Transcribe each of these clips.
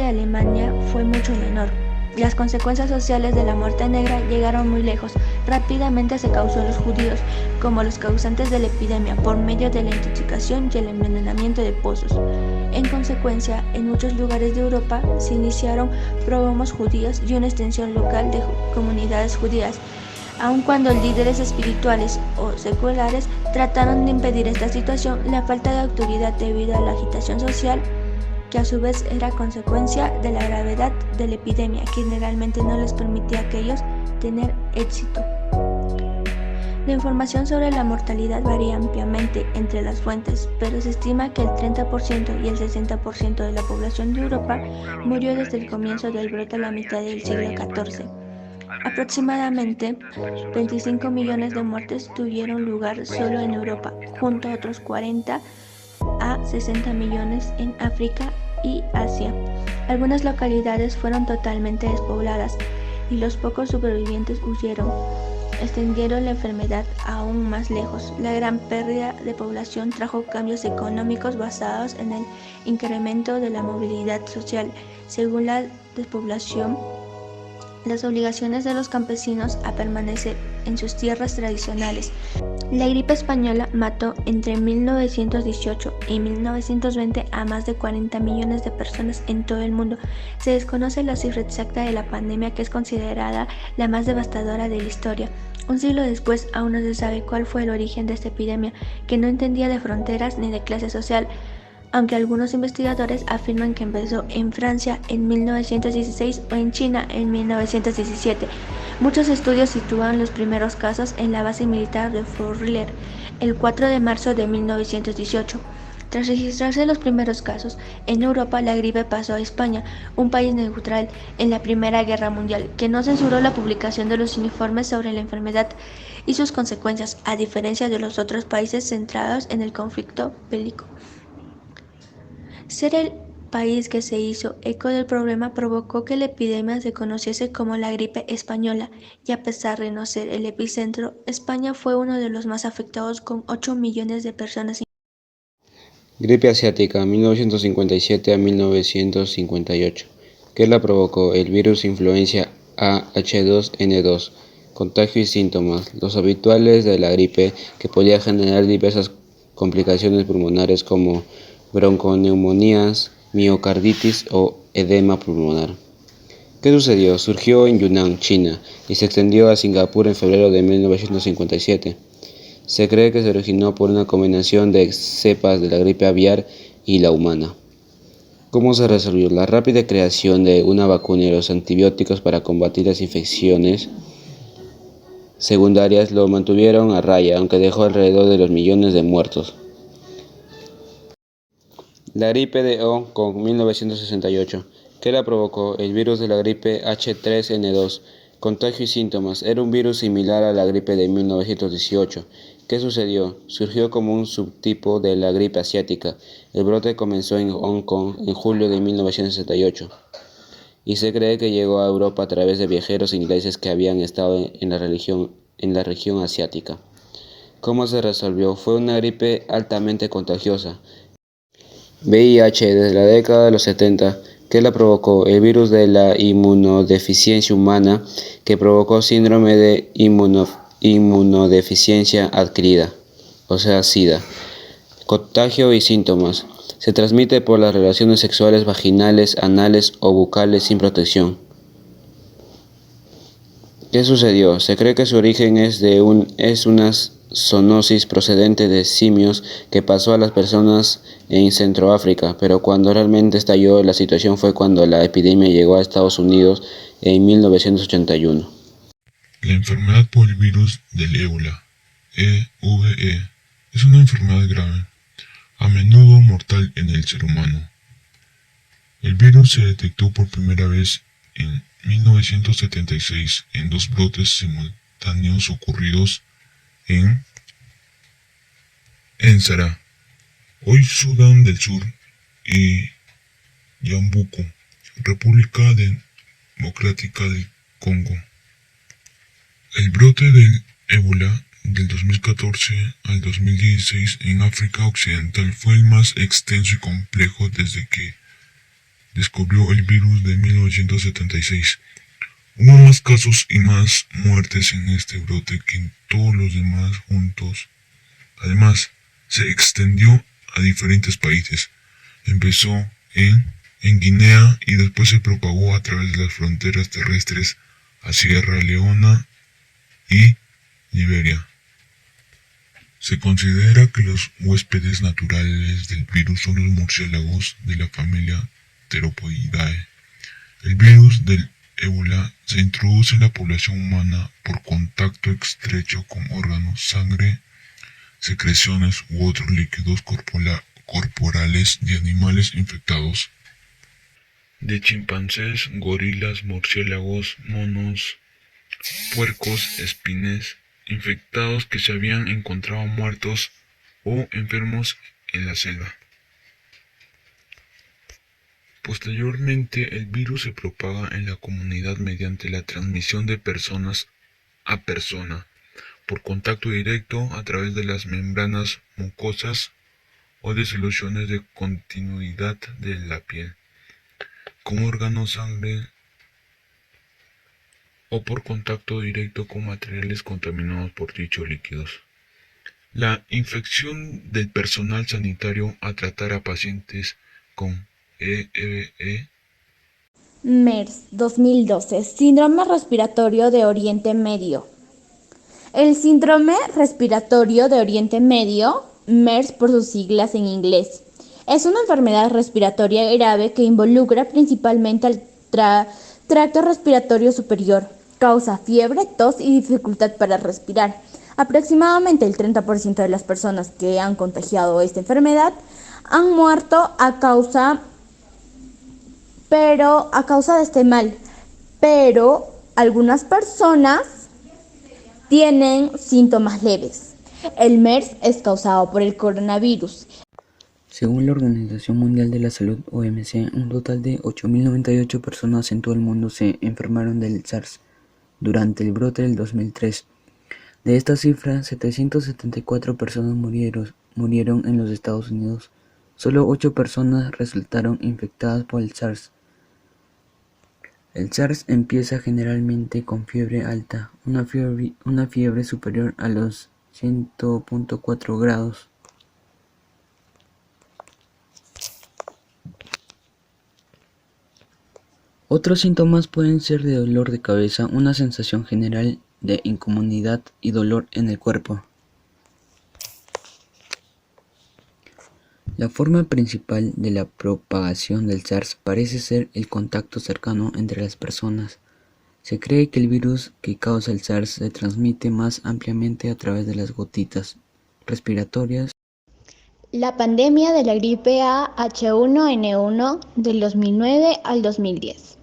Alemania fue mucho menor. Las consecuencias sociales de la muerte negra llegaron muy lejos. Rápidamente se causó a los judíos como los causantes de la epidemia por medio de la intoxicación y el envenenamiento de pozos. En consecuencia, en muchos lugares de Europa se iniciaron pogromos judíos y una extensión local de comunidades judías. Aun cuando líderes espirituales o seculares trataron de impedir esta situación, la falta de autoridad debido a la agitación social, que a su vez era consecuencia de la gravedad de la epidemia, generalmente no les permitía a aquellos tener éxito. La información sobre la mortalidad varía ampliamente entre las fuentes, pero se estima que el 30% y el 60% de la población de Europa murió desde el comienzo del brote a la mitad del siglo XIV. Aproximadamente 25 millones de muertes tuvieron lugar solo en Europa, junto a otros 40 a 60 millones en África y Asia. Algunas localidades fueron totalmente despobladas y los pocos supervivientes huyeron, extendieron la enfermedad aún más lejos. La gran pérdida de población trajo cambios económicos basados en el incremento de la movilidad social. Según la despoblación, las obligaciones de los campesinos a permanecer en sus tierras tradicionales. La gripe española mató entre 1918 y 1920 a más de 40 millones de personas en todo el mundo. Se desconoce la cifra exacta de la pandemia, que es considerada la más devastadora de la historia. Un siglo después, aún no se sabe cuál fue el origen de esta epidemia, que no entendía de fronteras ni de clase social, aunque algunos investigadores afirman que empezó en Francia en 1916 o en China en 1917. Muchos estudios sitúan los primeros casos en la base militar de Fort-Rillier el 4 de marzo de 1918. Tras registrarse los primeros casos, en Europa la gripe pasó a España, un país neutral en la Primera Guerra Mundial, que no censuró la publicación de los informes sobre la enfermedad y sus consecuencias, a diferencia de los otros países centrados en el conflicto bélico. Ser el país que se hizo eco del problema provocó que la epidemia se conociese como la gripe española, y a pesar de no ser el epicentro, España fue uno de los más afectados, con 8 millones de personas. Gripe asiática, 1957 a 1958. ¿Qué la provocó? El virus influencia A H2N2. Contagio y síntomas. Los habituales de la gripe, que podía generar diversas complicaciones pulmonares como bronconeumonías, miocarditis o edema pulmonar. ¿Qué sucedió? Surgió en Yunnan, China, y se extendió a Singapur en febrero de 1957. Se cree que se originó por una combinación de cepas de la gripe aviar y la humana. ¿Cómo se resolvió? La rápida creación de una vacuna y los antibióticos para combatir las infecciones secundarias lo mantuvieron a raya, aunque dejó alrededor de los millones de muertos. La gripe de Hong Kong, 1968. ¿Qué la provocó? El virus de la gripe H3N2. Contagio y síntomas. Era un virus similar a la gripe de 1918. ¿Qué sucedió? Surgió como un subtipo de la gripe asiática. El brote comenzó en Hong Kong en julio de 1968 y se cree que llegó a Europa a través de viajeros ingleses que habían estado en la región asiática. ¿Cómo se resolvió? Fue una gripe altamente contagiosa. VIH desde la década de los 70. ¿Qué la provocó? El virus de la inmunodeficiencia humana, que provocó síndrome de inmunodeficiencia adquirida, o sea, SIDA. Contagio y síntomas. Se transmite por las relaciones sexuales vaginales, anales o bucales sin protección. ¿Qué sucedió? Se cree que su origen es una zoonosis procedente de simios que pasó a las personas en Centroáfrica, pero cuando realmente estalló la situación fue cuando la epidemia llegó a Estados Unidos en 1981. La enfermedad por el virus del ébola, EVE, es una enfermedad grave, a menudo mortal en el ser humano. El virus se detectó por primera vez en 1976 en dos brotes simultáneos ocurridos en Ensara, hoy Sudán del Sur, y Yambuco, República Democrática del Congo. El brote del ébola del 2014 al 2016 en África Occidental fue el más extenso y complejo descubrió el virus de 1976. Hubo más casos y más muertes en este brote que en todos los demás juntos. Además, se extendió a diferentes países. Empezó en Guinea y después se propagó a través de las fronteras terrestres a Sierra Leona y Liberia. Se considera que los huéspedes naturales del virus son los murciélagos de la familia Theropoidae. El virus del ébola se introduce en la población humana por contacto estrecho con órganos, sangre, secreciones u otros líquidos corporales de animales infectados. De chimpancés, gorilas, murciélagos, monos, puercos, espines, infectados que se habían encontrado muertos o enfermos en la selva. Posteriormente, el virus se propaga en la comunidad mediante la transmisión de personas a persona, por contacto directo a través de las membranas mucosas o de soluciones de continuidad de la piel, con órganos, sangre o por contacto directo con materiales contaminados por dichos líquidos. La infección del personal sanitario a tratar a pacientes con EBE. MERS 2012, Síndrome Respiratorio de Oriente Medio. El síndrome respiratorio de Oriente Medio, MERS por sus siglas en inglés, es una enfermedad respiratoria grave que involucra principalmente al tracto respiratorio superior. Causa fiebre, tos y dificultad para respirar. Aproximadamente el 30% de las personas que han contagiado esta enfermedad han muerto a causa de este mal, pero algunas personas tienen síntomas leves. El MERS es causado por el coronavirus. Según la Organización Mundial de la Salud, OMS, un total de 8.098 personas en todo el mundo se enfermaron del SARS durante el brote del 2003. De esta cifra, 774 personas murieron en los Estados Unidos. Solo 8 personas resultaron infectadas por el SARS. El SARS empieza generalmente con fiebre alta, una fiebre superior a los 100.4 grados. Otros síntomas pueden ser de dolor de cabeza, una sensación general de incomodidad y dolor en el cuerpo. La forma principal de la propagación del SARS parece ser el contacto cercano entre las personas. Se cree que el virus que causa el SARS se transmite más ampliamente a través de las gotitas respiratorias. La pandemia de la gripe A H1N1 del 2009 al 2010.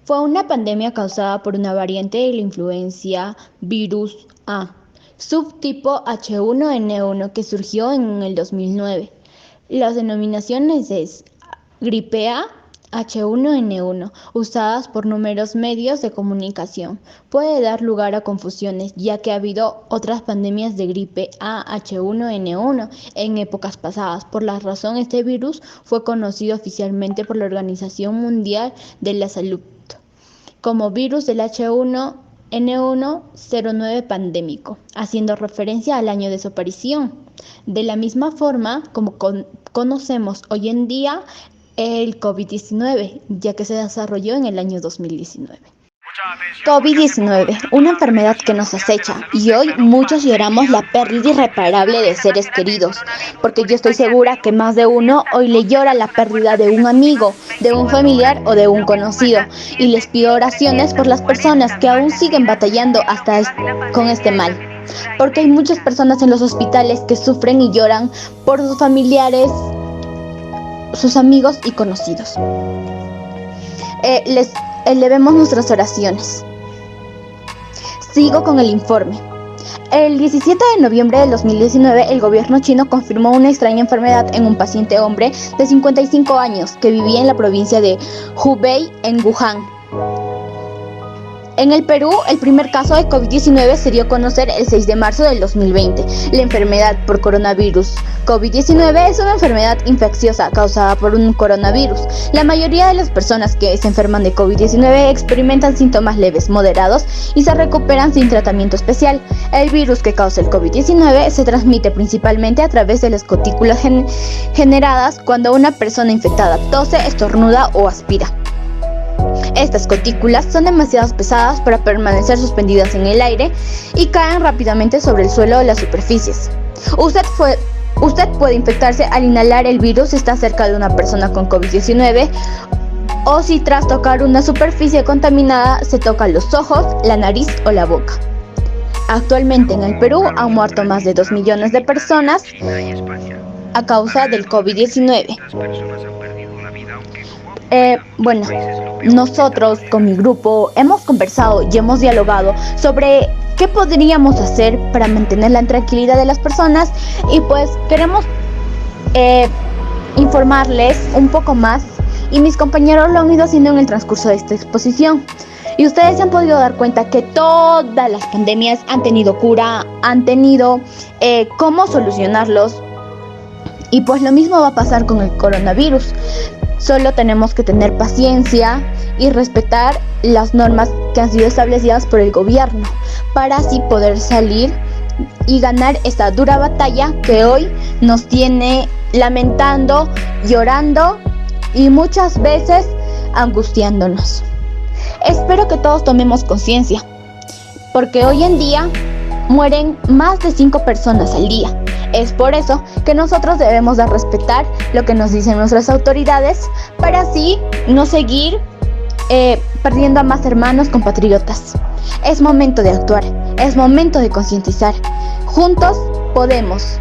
Fue una pandemia causada por una variante de la influencia virus A, subtipo H1N1 que surgió en el 2009. Las denominaciones es gripe A H1N1, usadas por numerosos medios de comunicación, puede dar lugar a confusiones, ya que ha habido otras pandemias de gripe A H1N1 en épocas pasadas. Por la razón, este virus fue conocido oficialmente por la Organización Mundial de la Salud como virus del H1N1 09 pandémico, haciendo referencia al año de su aparición. De la misma forma como conocemos hoy en día el COVID-19, ya que se desarrolló en el año 2019. COVID-19, una enfermedad que nos acecha, y hoy muchos lloramos la pérdida irreparable de seres queridos, porque yo estoy segura que más de uno hoy le llora la pérdida de un amigo, de un familiar o de un conocido, y les pido oraciones por las personas que aún siguen batallando con este mal, porque hay muchas personas en los hospitales que sufren y lloran por sus familiares, sus amigos y conocidos. Les elevemos nuestras oraciones. Sigo con el informe. El 17 de noviembre del 2019, el gobierno chino confirmó una extraña enfermedad en un paciente hombre de 55 años que vivía en la provincia de Hubei, en Wuhan. En el Perú, el primer caso de COVID-19 se dio a conocer el 6 de marzo del 2020. La enfermedad por coronavirus COVID-19 es una enfermedad infecciosa causada por un coronavirus. La mayoría de las personas que se enferman de COVID-19 experimentan síntomas leves, moderados y se recuperan sin tratamiento especial. El virus que causa el COVID-19 se transmite principalmente a través de las gotículas generadas cuando una persona infectada tose, estornuda o aspira. Estas gotículas son demasiado pesadas para permanecer suspendidas en el aire y caen rápidamente sobre el suelo o las superficies. Usted puede infectarse al inhalar el virus si está cerca de una persona con COVID-19 o si tras tocar una superficie contaminada se tocan los ojos, la nariz o la boca. Actualmente en el Perú han muerto más de 2 millones de personas a causa del COVID-19. Nosotros con mi grupo hemos conversado y hemos dialogado sobre qué podríamos hacer para mantener la tranquilidad de las personas y pues queremos informarles un poco más y mis compañeros lo han ido haciendo en el transcurso de esta exposición. Y ustedes se han podido dar cuenta que todas las pandemias han tenido cura, han tenido cómo solucionarlos y pues lo mismo va a pasar con el coronavirus. Solo tenemos que tener paciencia y respetar las normas que han sido establecidas por el gobierno para así poder salir y ganar esta dura batalla que hoy nos tiene lamentando, llorando y muchas veces angustiándonos. Espero que todos tomemos conciencia, porque hoy en día mueren más de 5 personas al día. Es por eso que nosotros debemos de respetar lo que nos dicen nuestras autoridades para así no seguir perdiendo a más hermanos compatriotas. Es momento de actuar, es momento de concientizar. Juntos podemos.